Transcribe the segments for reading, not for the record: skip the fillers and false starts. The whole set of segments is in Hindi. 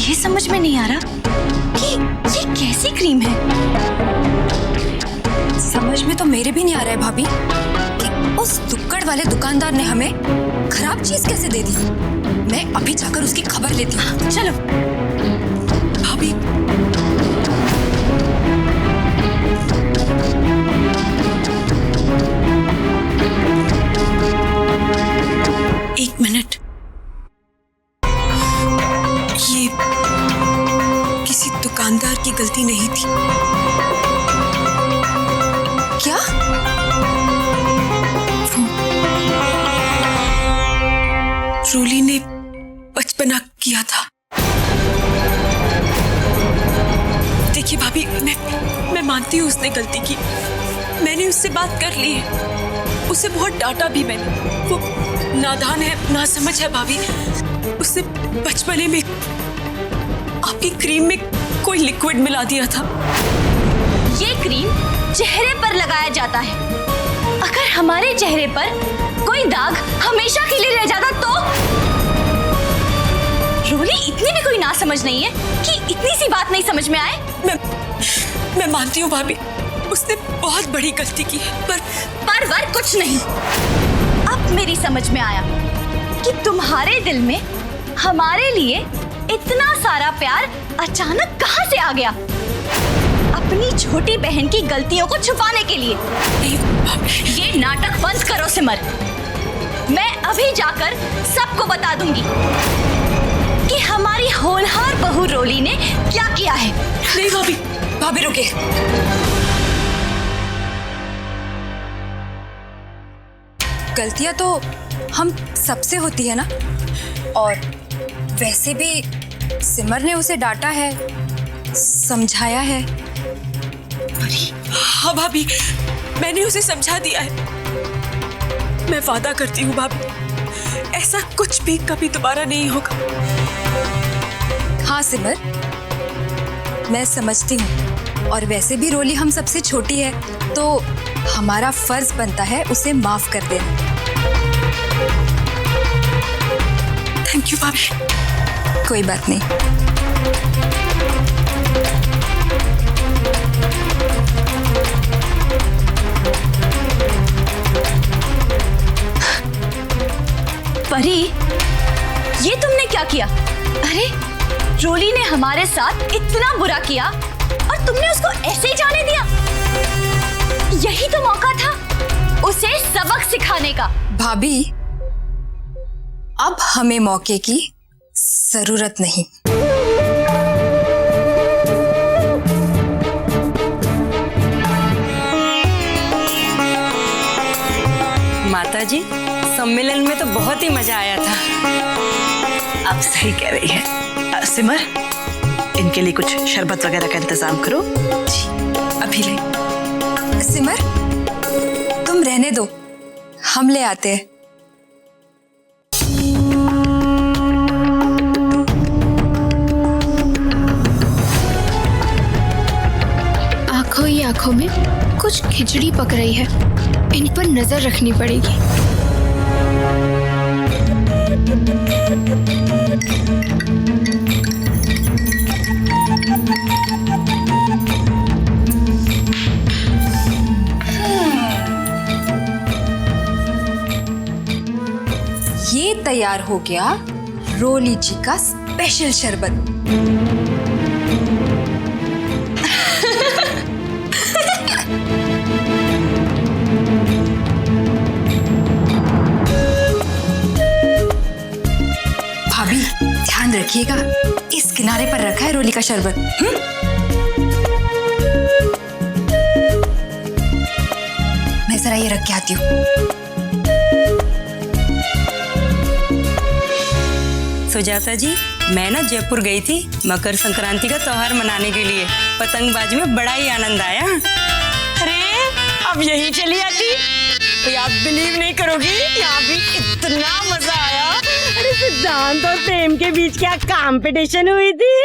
ये समझ में नहीं आ रहा कि ये कैसी क्रीम है। समझ में तो मेरे भी नहीं आ रहा है भाभी कि उस दुक्कड़ वाले दुकानदार ने हमें खराब चीज कैसे दे दी। मैं अभी जाकर उसकी खबर लेती हूँ। चलो भाभी एक मिनट, ये किसी दुकानदार की गलती नहीं थी क्या? रोली ने बचपना किया था। देखिए भाभी, मैं मानती हूँ उसने गलती की। मैंने उससे बात कर ली है, उसे बहुत डांटा भी मैंने। वो नादान है, नासमझ है भाभी। उसने बचपने में आपकी क्रीम में कोई लिक्विड मिला दिया था। ये क्रीम चेहरे पर लगाया जाता है। अगर हमारे चेहरे पर कोई दाग हमेशा के लिए रह जाता तो? रोली इतनी भी कोई नासमझ नहीं है कि इतनी सी बात नहीं समझ में आए। मैं मानती हूँ भाभी, उसने बहुत बड़ी गलती की है, पर कुछ नहीं। अब मेरी समझ में आया कि तुम्हारे दिल में हमारे लिए इतना सारा प्यार अचानक कहां से आ गया। अपनी छोटी बहन की गलतियों को छुपाने के लिए। ये नाटक बंद करो सिमर। मैं अभी जाकर सबको बता दूंगी कि हमारी होनहार बहू रोली ने क्या किया है। नहीं भाभी रुके। गलतियां तो हम सबसे होती है ना, और वैसे भी सिमर ने उसे डांटा है, समझाया है। हाँ भाभी, मैंने उसे समझा दिया है। मैं वादा करती हूँ भाभी, ऐसा कुछ भी कभी दोबारा नहीं होगा। हाँ सिमर, मैं समझती हूँ, और वैसे भी रोली हम सबसे छोटी है, तो हमारा फर्ज बनता है उसे माफ कर देना। थैंक यू भाभी। कोई बात नहीं। परी, ये तुमने क्या किया? अरे रोली ने हमारे साथ इतना बुरा किया और तुमने उसको ऐसे ही जाने दिया। यही तो मौका था उसे सबक सिखाने का। भाभी, अब हमें मौके की जरूरत नहीं। माताजी, सम्मेलन में तो बहुत ही मजा आया था। आप सही कह रही है। सिमर, इनके लिए कुछ शरबत वगैरह का इंतजाम करो। जी, अभी ले। सिमर, तुम रहने दो, हम ले आते हैं। आंखों ही आंखों में कुछ खिचड़ी पक रही है, इन पर नजर रखनी पड़ेगी। ये तैयार हो गया रोली जी का स्पेशल शरबत। भाभी, ध्यान रखिएगा, इस किनारे पर रखा है रोली का शरबत। मैं जरा ये रख के आती हूँ। सुजाता जी, मैं ना जयपुर गई थी मकर संक्रांति का त्योहार मनाने के लिए। पतंगबाजी में बड़ा ही आनंद आया। अरे अब यही चली आती तो आप बिलीव नहीं करोगी, यहाँ भी इतना मजा आया। अरे सिद्धांत और प्रेम के बीच क्या कंपटीशन हुई थी।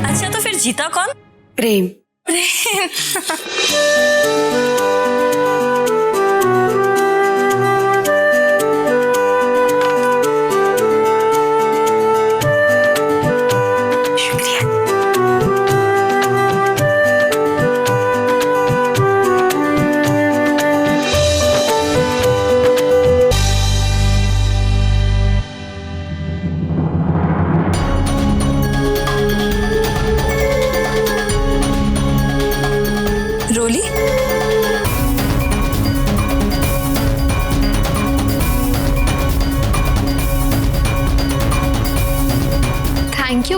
अच्छा, तो फिर जीता कौन? प्रेम।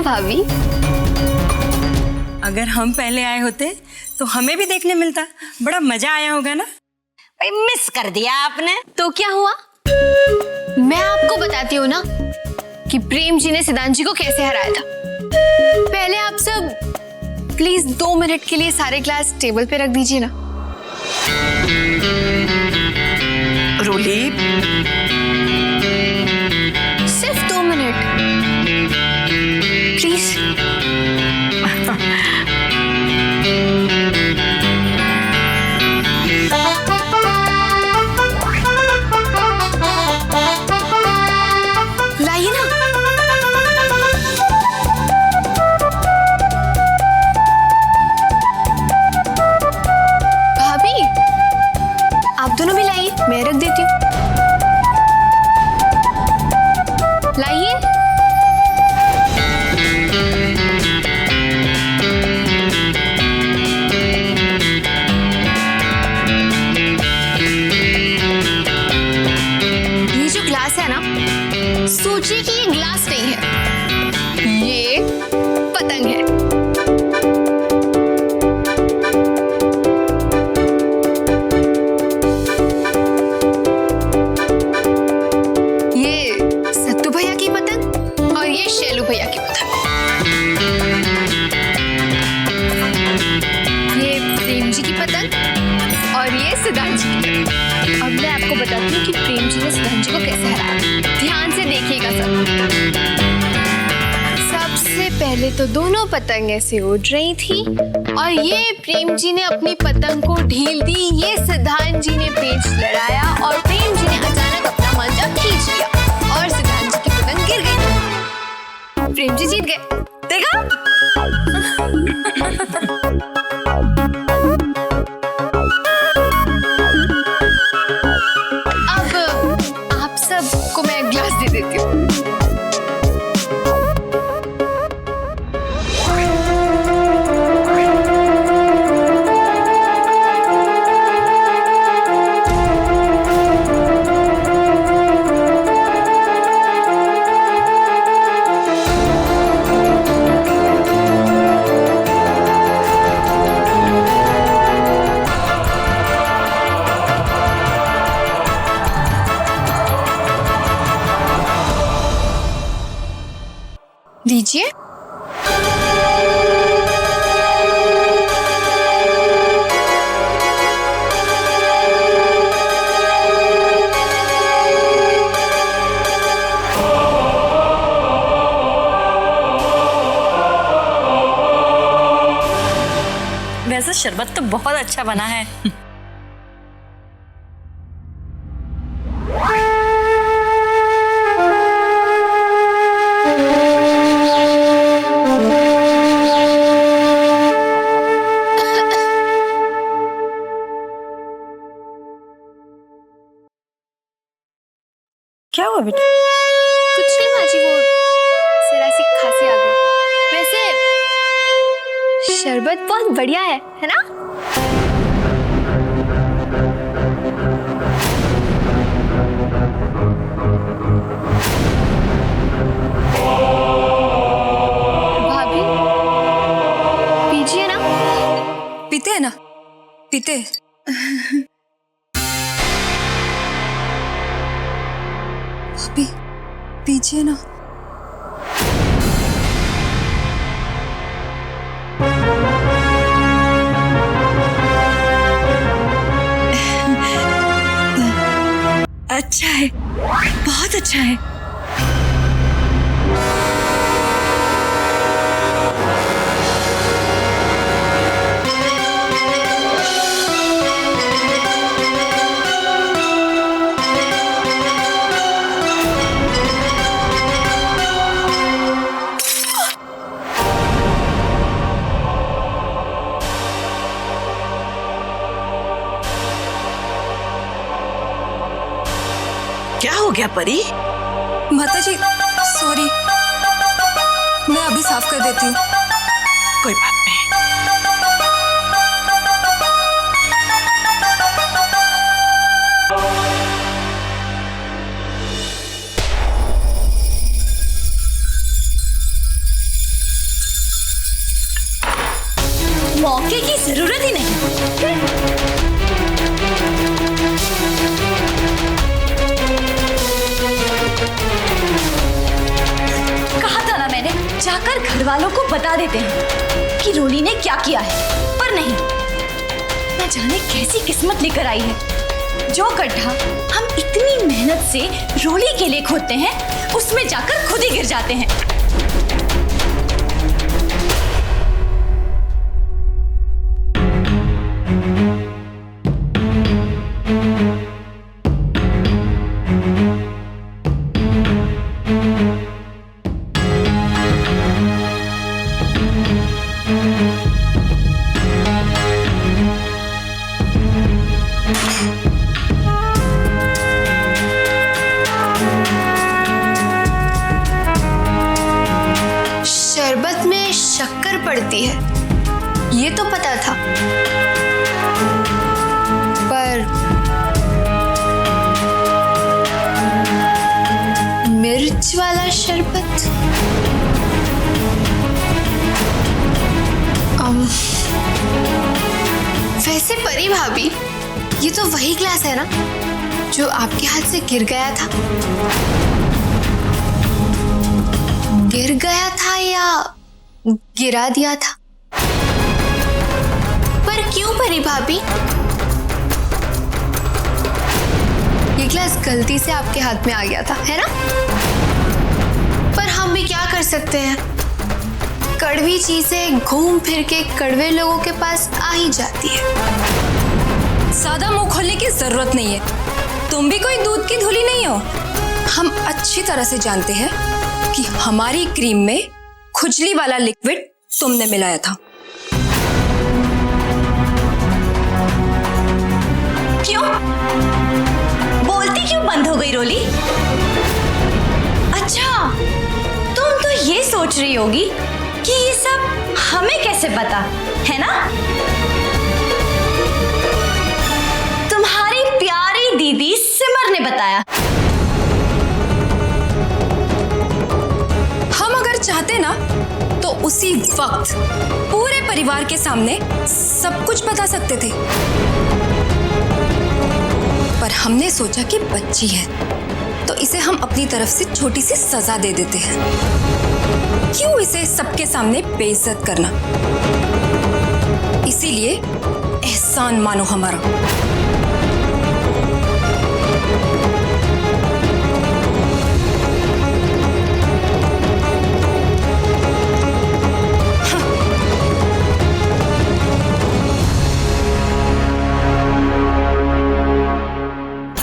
भाभी। अगर हम पहले आए होते तो हमें भी देखने मिलता, बड़ा मजा आया होगा ना। भाई मिस कर दिया आपने। तो क्या हुआ? मैं आपको बताती हूँ ना कि प्रेम जी ने सिद्धांत जी को कैसे हराया था। पहले आप सब प्लीज 2 मिनट के लिए सारे ग्लास टेबल पे रख दीजिए ना। रोली, सिर्फ 2 मिनट प्लीज। लाइए ना। भाभी आप दोनों भी लाइए, मैं रख देती हूँ। लाइए। ये जो ग्लास है ना, सोचिए कि ये ग्लास नहीं है, ये पतंग है। ये सत्तू भैया की पतंग और ये शेलू भैया की पतंग। ये प्रेम जी की पतंग और ये सिद्धांत जी की पतंग। अब मैं आपको बताती हूँ कि प्रेम जी ने सिद्धांत जी को कैसे हराया। ध्यान से देखिएगा सब। सबसे पहले तो दोनों पतंग ऐसे उड़ रही थी और ये प्रेम जी ने अपनी पतंग को ढील दी, ये सिद्धांत जी ने पेच लड़ाया और प्रेम जी ने अचानक अपना मंजा खींच लिया और सिद्धांत जी की पतंग गिर गई। प्रेम जी जीत गए। देखा? अब आप सबको मैं ग्लास दे देती हूँ। लीजिए। वैसे शरबत तो बहुत अच्छा बना है। क्या हुआ बेटा? कुछ नहीं माजी, वो जरा सी खांसी आ गई। वैसे शरबत बहुत बढ़िया है ना? भाभी पीजिए ना। पीते हैं ना, पीते। भाभी पीजिए ना। अच्छा है, बहुत अच्छा है। क्या हो गया परी? माता जी सॉरी, मैं अभी साफ कर देती हूँ। कोई बात नहीं। घर वालों को बता देते हैं कि रोली ने क्या किया है, पर नहीं, न जाने कैसी किस्मत लेकर आई है। जो गड्ढा हम इतनी मेहनत से रोली के लिए खोदते हैं, उसमें जाकर खुद ही गिर जाते हैं। शरबत में शक्कर पड़ती है, ये तो पता था, पर मिर्च वाला शरबत, वैसे परी भाभी, ये तो वही ग्लास है ना जो आपके हाथ से गिर गया था? गिर गया था या गिरा दिया था? पर क्यों परी भाभी? ये ग्लास गलती से आपके हाथ में आ गया था, है ना? पर हम भी क्या कर सकते हैं, कड़वी चीजें घूम फिर के कड़वे लोगों के पास आ ही जाती है। ज्यादा मुंह खोलने की जरूरत नहीं है, तुम भी कोई दूध की धुली नहीं हो। हम अच्छी तरह से जानते हैं कि हमारी क्रीम में खुजली वाला लिक्विड तुमने मिलाया था। क्यों? बोलती क्यों बंद हो गई रोली? अच्छा, तुम तो ये सोच रही होगी कि ये सब हमें कैसे पता, है ना? तुम्हारी प्यारी दीदी सिमर ने बताया। हम अगर चाहते ना तो उसी वक्त पूरे परिवार के सामने सब कुछ बता सकते थे, पर हमने सोचा कि बच्ची है तो इसे हम अपनी तरफ से छोटी सी सजा दे देते हैं। क्यों इसे सबके सामने बेइज्जत करना? इसीलिए एहसान मानो हमारा।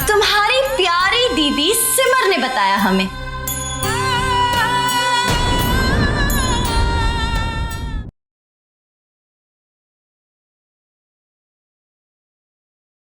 तुम्हारी प्यारी दीदी सिमर ने बताया हमें